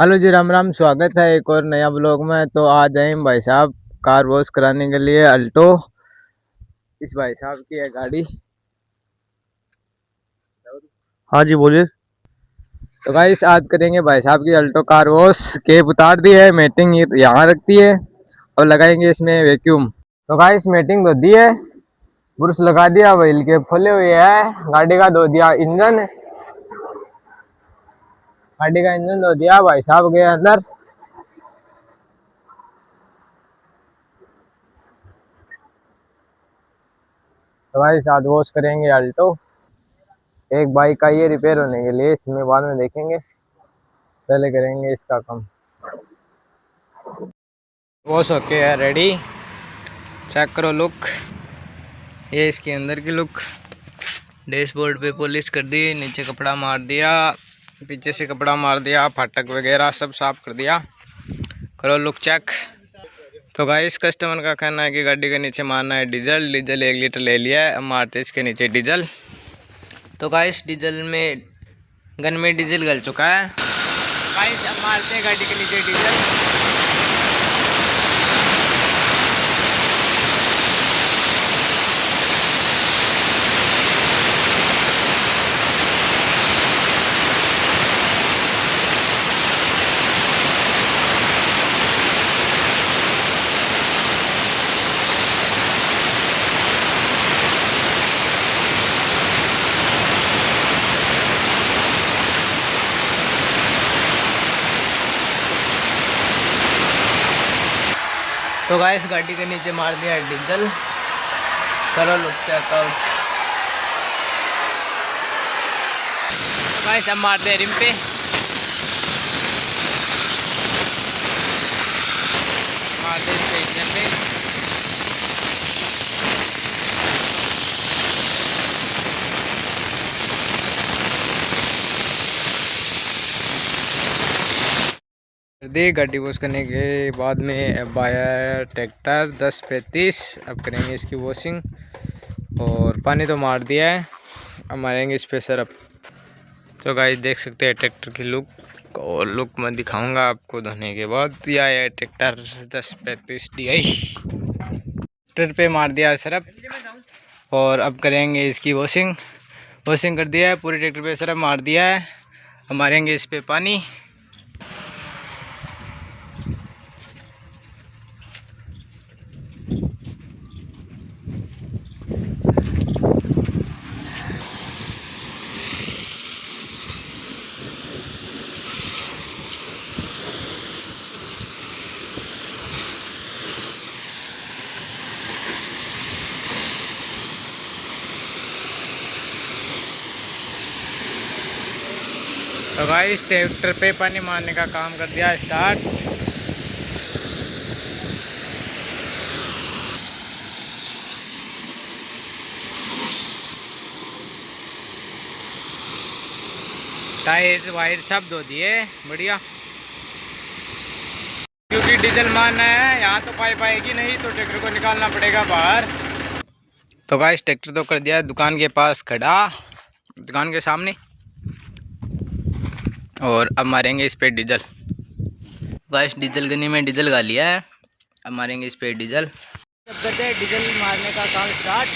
Hello जी, राम राम। स्वागत है एक और नया ब्लॉग में। तो आज आए हम भाई साहब कार वॉश कराने के लिए अल्टो। इस भाई साहब की है गाड़ी। हाँ जी, बोलिए। तो गाइस आज करेंगे भाई साहब की अल्टो कार वॉश। केप उतार दी है, मेटिंग यहाँ रखती है और लगाएंगे इसमें वैक्यूम। तो गाइस मेटिंग धो दी है, ब्रश लगा दिया, व्हील केप खोले हुए है, गाड़ी का धो दिया इंजन। गाड़ी का इंजन धो दिया, भाई साहब गए अंदर। तो गाइस आज वॉश करेंगे अल्टो। एक बाइक आई है रिपेयर होने के लिए, इसमें बाद में देखेंगे, पहले करेंगे इसका काम। वॉश होके है रेडी। चेक करो लुक, ये इसके अंदर की लुक। डैशबोर्ड पे पॉलिश कर दी, नीचे कपड़ा मार दिया, पीछे से कपड़ा मार दिया, फाटक वगैरह सब साफ कर दिया। करो लुक चेक। तो गाइस कस्टमर का कहना है कि गाड़ी के नीचे मारना है डीजल। डीजल 1 लीटर ले लिया है, अब मारते इसके नीचे डीजल। तो गाइस डीजल में गन में डीजल गल चुका है। गाइस अब मारते हैं गाड़ी के नीचे डीजल। तो गाइस गाड़ी के नीचे मार दिया है डीजल। करो लुक चेकआउट। तो गाइस अब मारते हैं रिम पे। मारते हैं इस पे इंजन पे। दे गाड़ी वॉश करने के बाद में अब आया ट्रैक्टर 10-35। अब करेंगे इसकी वॉशिंग और पानी तो मार दिया है, अब मारेंगे इस पे सरफ। तो गाइस देख सकते हैं ट्रैक्टर की लुक, और लुक मैं दिखाऊंगा आपको धोने के बाद। यह है ट्रैक्टर 10-35 DI। ट्रैक्टर पे मार दिया है सरफ और अब करेंगे इसकी वॉशिंग। वॉशिंग कर दिया है, पूरे ट्रैक्टर पे सरफ मार दिया है, अब मारेंगे इस पे पानी। तो गाइस ट्रैक्टर पे पानी मारने का काम कर दिया स्टार्ट। टायर वायर सब धो दिए बढ़िया, क्योंकि डीजल मारना है। यहाँ तो पाइप आएगी नहीं तो ट्रैक्टर को निकालना पड़ेगा बाहर। तो गाइस ट्रैक्टर तो कर दिया है दुकान के पास खड़ा, दुकान के सामने, और अब मारेंगे इस पे डीजल। गाइस डीजल गनी में डीजल गा लिया है, अब मारेंगे इस पे डीजल। अब करते हैं डीजल मारने का काम स्टार्ट।